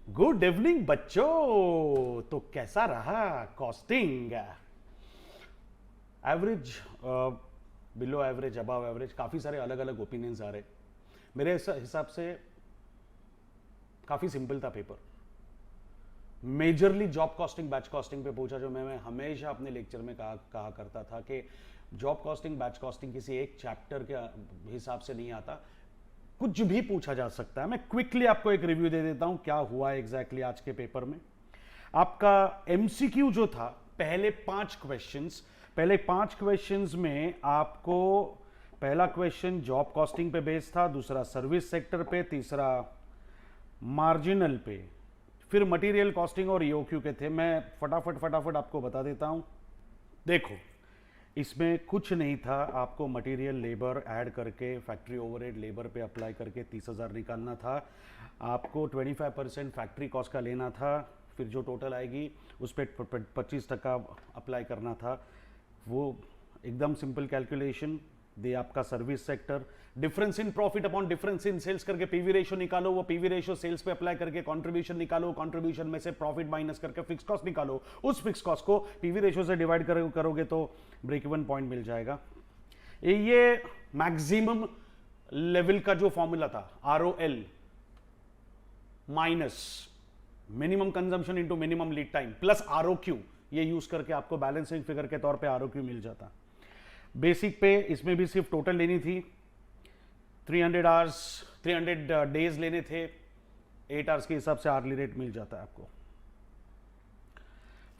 Good evening बच्चों। तो कैसा रहा costing? Average, below average, above average, काफ़ी सारे अलग अलग ओपिनियंस आ रहे। मेरे हिसाब से काफ़ी सिंपल था paper. Majorly job costing batch costing पे पूछा, जो मैं हमेशा अपने लेक्चर में कहा करता था कि जॉब कॉस्टिंग बैच कॉस्टिंग किसी एक चैप्टर के हिसाब से नहीं आता, कुछ भी पूछा जा सकता है। मैं क्विकली आपको एक रिव्यू दे देता हूं क्या हुआ एग्जैक्टली आज के पेपर में। आपका एमसीक्यू जो था, पहले पांच क्वेश्चंस में आपको पहला क्वेश्चन जॉब कॉस्टिंग पे बेस्ड था, दूसरा सर्विस सेक्टर पे, तीसरा मार्जिनल पे, फिर मटेरियल कॉस्टिंग और ईओक्यू के थे। मैं फटाफट आपको बता देता हूं। देखो, इसमें कुछ नहीं था, आपको मटेरियल लेबर ऐड करके फैक्ट्री ओवरहेड लेबर पे अप्लाई करके 30,000 निकालना था। आपको 25% फैक्ट्री कॉस्ट का लेना था, फिर जो टोटल आएगी उस पर 25% अप्लाई करना था। वो एकदम सिंपल कैलकुलेशन दे। आपका service sector, difference in profit upon difference in sales करके पीवी रेशियो निकालो, वो पीवी रेशियो सेल्स पे अप्लाई करके कंट्रीब्यूशन निकालो, कंट्रीब्यूशन में से प्रॉफिट माइनस करके फिक्स कॉस्ट निकालो, उस फिक्स कॉस्ट को पीवी रेशियो से डिवाइड करोगे तो ब्रेक इवन पॉइंट मिल जाएगा। ये मैक्सिमम लेवल का जो फॉर्मूला था, ROL minus minimum consumption into minimum lead time plus ROQ, ये यूज करके आपको बैलेंसिंग फिगर के तौर पे ROQ मिल जाता। बेसिक पे इसमें भी सिर्फ टोटल लेनी थी, 300 डेज लेने थे, 8 आवर्स के हिसाब से आर्ली रेट मिल जाता है आपको।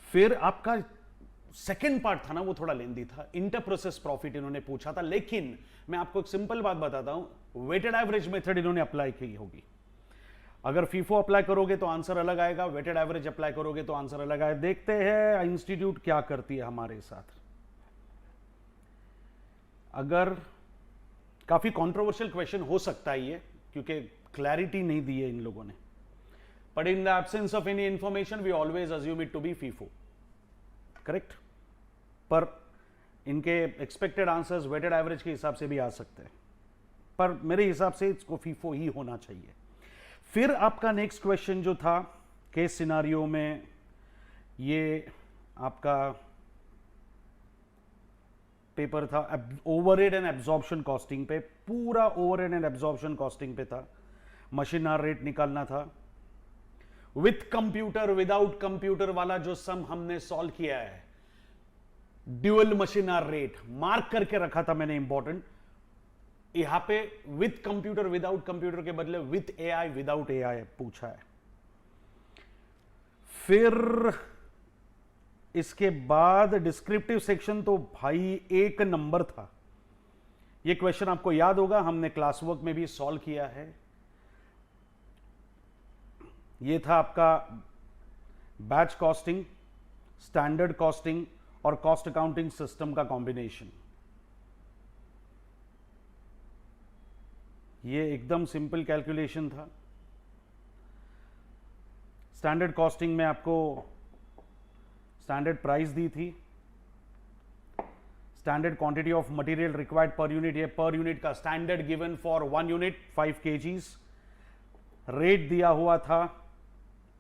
फिर आपका सेकेंड पार्ट था ना, वो थोड़ा लेंदी था। इंटर प्रोसेस प्रॉफिट इन्होंने पूछा था, लेकिन मैं आपको एक सिंपल बात बताता हूं, वेटेड एवरेज मेथड इन्होंने अप्लाई की होगी। अगर फीफो अप्लाई करोगे तो आंसर अलग आएगा, वेटेड एवरेज अप्लाई करोगे तो आंसर अलग आएगा। देखते हैं इंस्टीट्यूट क्या करती है हमारे साथ। अगर काफी कंट्रोवर्शियल क्वेश्चन हो सकता है ये, क्योंकि क्लैरिटी नहीं दी है इन लोगों ने, but in the absence of any information we always assume it to be FIFO, correct. पर इनके एक्सपेक्टेड आंसर्स वेटेड एवरेज के हिसाब से भी आ सकते हैं, पर मेरे हिसाब से इसको फीफो ही होना चाहिए। फिर आपका नेक्स्ट क्वेश्चन जो था केस सिनारियो में, ये आपका पेपर था ओवरहेड एंड एब्जॉर्प्शन कॉस्टिंग पे, पूरा ओवरहेड एंड एब्जॉर्प्शन कॉस्टिंग पे था। मशीन आवर रेट निकालना था, विथ कंप्यूटर विदाउट कंप्यूटर वाला जो सम हमने सॉल्व किया है, dual machine hour rate mark करके रखा था मैंने, इंपॉर्टेंट। यहां पे विथ कंप्यूटर विदाउट कंप्यूटर के बदले विथ AI विदाउट AI पूछा है। फिर इसके बाद डिस्क्रिप्टिव सेक्शन तो भाई एक नंबर था। ये क्वेश्चन आपको याद होगा, हमने क्लास वर्क में भी सॉल्व किया है। ये था आपका बैच कॉस्टिंग, स्टैंडर्ड कॉस्टिंग और कॉस्ट अकाउंटिंग सिस्टम का कॉम्बिनेशन। ये एकदम सिंपल कैलकुलेशन था। स्टैंडर्ड कॉस्टिंग में आपको स्टैंडर्ड प्राइस दी थी, standard quantity of material required per unit, ये पर यूनिट का standard given for 1 unit 5 kgs, rate दिया हुआ था,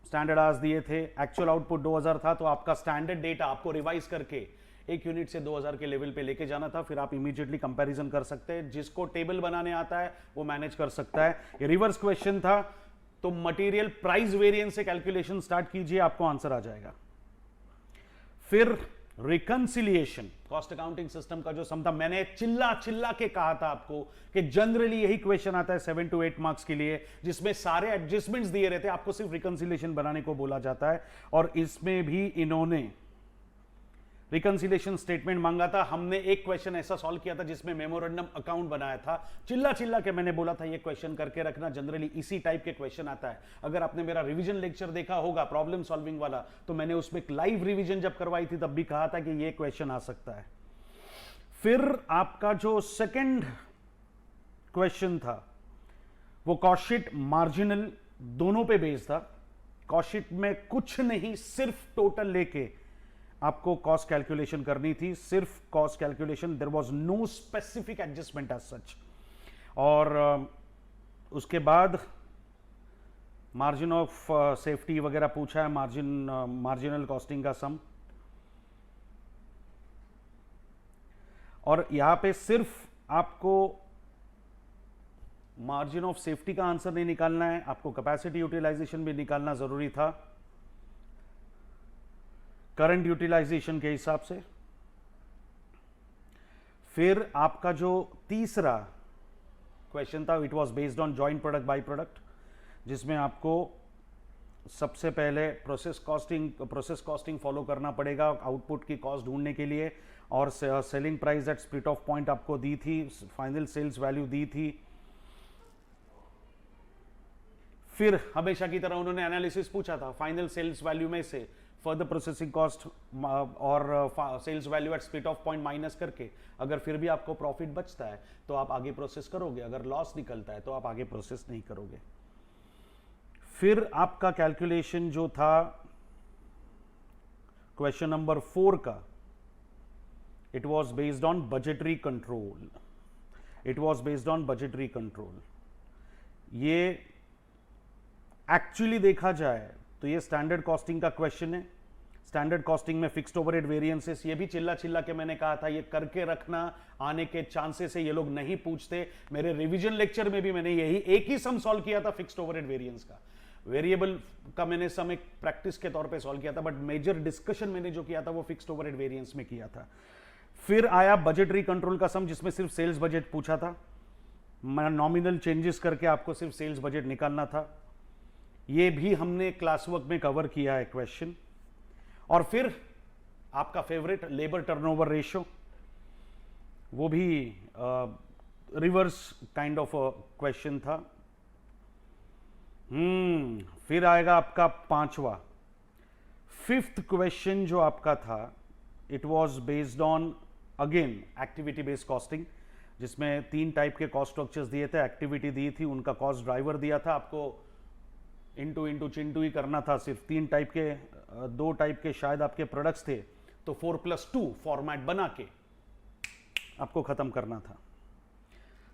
स्टैंडर्ड आवर्स दिए थे, एक्चुअल आउटपुट 2000 था। तो आपका स्टैंडर्ड डेटा आपको रिवाइज करके 1 यूनिट से 2000 के लेवल पे लेके जाना था। फिर आप इमीडिएटली कंपैरिजन कर सकते हैं, जिसको टेबल बनाने आता है वो मैनेज कर सकता है। ये रिवर्स क्वेश्चन था, तो मटेरियल प्राइस वेरिएंस से कैलकुलेशन स्टार्ट कीजिए, आपको आंसर आ जाएगा। फिर रिकंसिलिएशन, कॉस्ट अकाउंटिंग सिस्टम का जो सम था, मैंने चिल्ला चिल्ला के कहा था आपको कि जनरली यही क्वेश्चन आता है 7 to 8 मार्क्स के लिए, जिसमें सारे एडजस्टमेंट्स दिए रहते हैं, आपको सिर्फ रिकंसिलिएशन बनाने को बोला जाता है। और इसमें भी इन्होंने रिकंसिलिएशन स्टेटमेंट मांगा था। हमने एक क्वेश्चन ऐसा सॉल्व किया था जिसमें मेमोरेंडम अकाउंट बनाया था। चिल्ला चिल्ला के मैंने बोला था ये क्वेश्चन करके रखना, जनरली इसी टाइप के क्वेश्चन आता है। अगर आपने मेरा रिवीजन लेक्चर देखा होगा प्रॉब्लम सॉल्विंग वाला, तो मैंने उसमें लाइव रिवीजन जब करवाई थी तब भी कहा था कि ये क्वेश्चन आ सकता है। फिर आपका जो सेकंड क्वेश्चन था वो कॉस्ट शीट मार्जिनल दोनों पे बेस्ड था। कॉस्ट शीट में कुछ नहीं, सिर्फ टोटल लेके आपको कॉस्ट कैलकुलेशन करनी थी, सिर्फ cost calculation, there was no specific adjustment as such. और उसके बाद मार्जिन ऑफ सेफ्टी वगैरह पूछा है, मार्जिनल कॉस्टिंग का सम। और यहां पे सिर्फ आपको मार्जिन ऑफ सेफ्टी का आंसर नहीं निकालना है, आपको कैपेसिटी यूटिलाइजेशन भी निकालना जरूरी था करंट यूटिलाइजेशन के हिसाब से। फिर आपका जो तीसरा क्वेश्चन था, it was based on joint product by product, जिसमें आपको सबसे पहले प्रोसेस कॉस्टिंग फॉलो करना पड़ेगा आउटपुट की कॉस्ट ढूंढने के लिए, और selling price at split of point आपको दी थी, फाइनल सेल्स वैल्यू दी थी। फिर हमेशा की तरह उन्होंने एनालिसिस पूछा था, फाइनल सेल्स वैल्यू में से फर्दर प्रोसेसिंग कॉस्ट और sales value at split of point minus करके अगर फिर भी आपको प्रॉफिट बचता है तो आप आगे प्रोसेस करोगे, अगर लॉस निकलता है तो आप आगे प्रोसेस नहीं करोगे। फिर आपका कैलकुलेशन जो था क्वेश्चन नंबर 4 का, it was based on budgetary control, it was based on budgetary control. ये एक्चुअली देखा जाए तो ये स्टैंडर्ड कॉस्टिंग का क्वेश्चन है। स्टैंडर्ड कॉस्टिंग में फिक्स्ड ओवरहेड वेरिएंसेस, ये भी चिल्ला के मैंने कहा था ये करके रखना, आने के चांसेस है ये लोग नहीं पूछते। मेरे रिवीजन लेक्चर में भी मैंने यही एक ही सम सॉल्व किया था फिक्स्ड ओवरहेड वेरिएंस का, वेरिएबल का मैंने सम एक प्रैक्टिस के तौर पे सॉल्व किया था, बट मेजर डिस्कशन मैंने जो किया था वो फिक्स्ड ओवरहेड वेरिएंस में किया था। फिर आया बजटरी कंट्रोल का सम, जिसमें सिर्फ सेल्स बजट पूछा था, नॉमिनल चेंजेस करके आपको सिर्फ सेल्स बजट निकालना था। ये भी हमने क्लास वर्क में कवर किया है क्वेश्चन। और फिर आपका फेवरेट लेबर टर्नओवर रेशियो, वो भी रिवर्स काइंड ऑफ क्वेश्चन था। फिर आएगा आपका पांचवा, फिफ्थ क्वेश्चन जो आपका था, it was based on again activity based costing, जिसमें 3 टाइप के कॉस्ट स्ट्रक्चर्स दिए थे, एक्टिविटी दी थी, उनका कॉस्ट ड्राइवर दिया था, आपको इंटू चिंटू ही करना था। सिर्फ 3 टाइप के 2 टाइप के शायद आपके प्रोडक्ट्स थे, तो 4+2 फॉर्मेट बना के आपको खत्म करना था।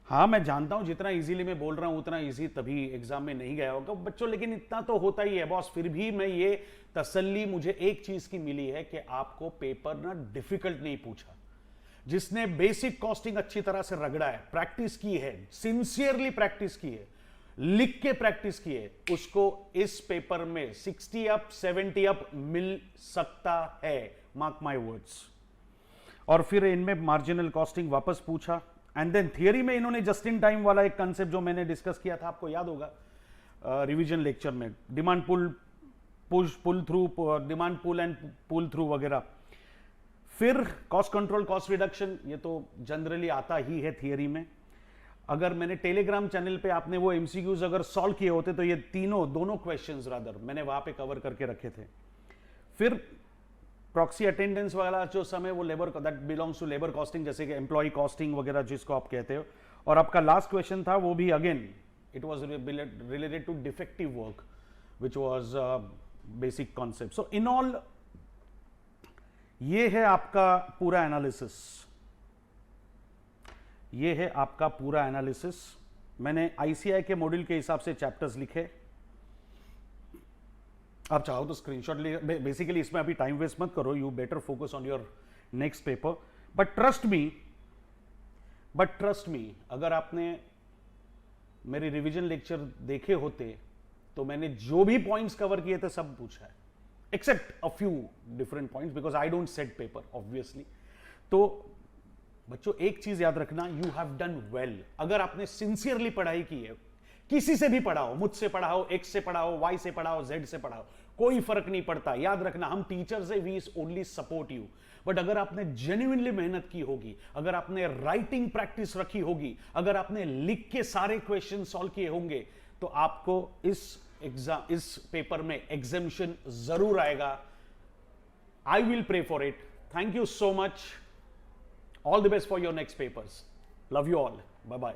हाँ मैं जानता हूं जितना इजीली मैं बोल रहा हूं उतना इजी तभी एग्जाम में नहीं गया होगा बच्चों, लेकिन इतना तो होता ही है बॉस। फिर भी मैं ये तसल्ली मुझे एक चीज की मिली है कि आपको पेपर ना डिफिकल्ट नहीं पूछा। जिसने बेसिक कॉस्टिंग अच्छी तरह से रगड़ा है, प्रैक्टिस की है, सिंसियरली प्रैक्टिस की है, लिख के प्रैक्टिस की है, उसको इस पेपर में 60 अप 70 अप मिल सकता है, मार्क माय वर्ड्स। और फिर इनमें मार्जिनल कॉस्टिंग वापस पूछा, एंड देन थियरी में इन्होंने जस्ट इन टाइम वाला एक कंसेप्ट जो मैंने डिस्कस किया था, आपको याद होगा रिवीजन लेक्चर में, demand pull pull through, demand pull and pull through वगैरह। फिर कॉस्ट कंट्रोल, कॉस्ट रिडक्शन, ये तो जनरली आता ही है थियरी में। अगर मैंने टेलीग्राम चैनल पे आपने वो एमसीक्यूज अगर सॉल्व किए होते तो ये दोनों क्वेश्चंस रादर मैंने वहां पे कवर करके रखे थे। फिर प्रॉक्सी अटेंडेंस वाला जो समय, वो labour that belongs to labour costing, जैसे कि एम्प्लॉय कॉस्टिंग वगैरह जिसको आप कहते हो। और आपका लास्ट क्वेश्चन था वो भी again it was related to defective work which was basic concept. So in all ये है आपका पूरा एनालिसिस, ये है आपका पूरा एनालिसिस। मैंने आईसीआई के मॉड्यूल के हिसाब से चैप्टर्स लिखे, आप चाहो तो स्क्रीनशॉट ले। बेसिकली इसमें अभी टाइम वेस्ट मत करो, you better focus on your next paper. But trust me अगर आपने मेरे रिवीजन लेक्चर देखे होते तो मैंने जो भी पॉइंट्स कवर किए थे सब पूछा है, except a few different points because I don't set paper obviously. तो बच्चों एक चीज याद रखना, यू हैव डन वेल। अगर आपने सिंसियरली पढ़ाई की है, किसी से भी पढ़ा हो, मुझसे पढ़ा हो, एक्स से पढ़ा हो, वाई से पढ़ा हो, जेड से पढ़ा हो, कोई फर्क नहीं पड़ता। याद रखना हम टीचर्स है, we only support you. But अगर आपने जेन्युइनली मेहनत की होगी, अगर आपने राइटिंग प्रैक्टिस रखी होगी, अगर आपने लिख के सारे क्वेश्चन सॉल्व किए होंगे, तो आपको इस पेपर में एग्जामिशन जरूर आएगा। I will pray for it. Thank you so much. All the best for your next papers. Love you all. Bye-bye.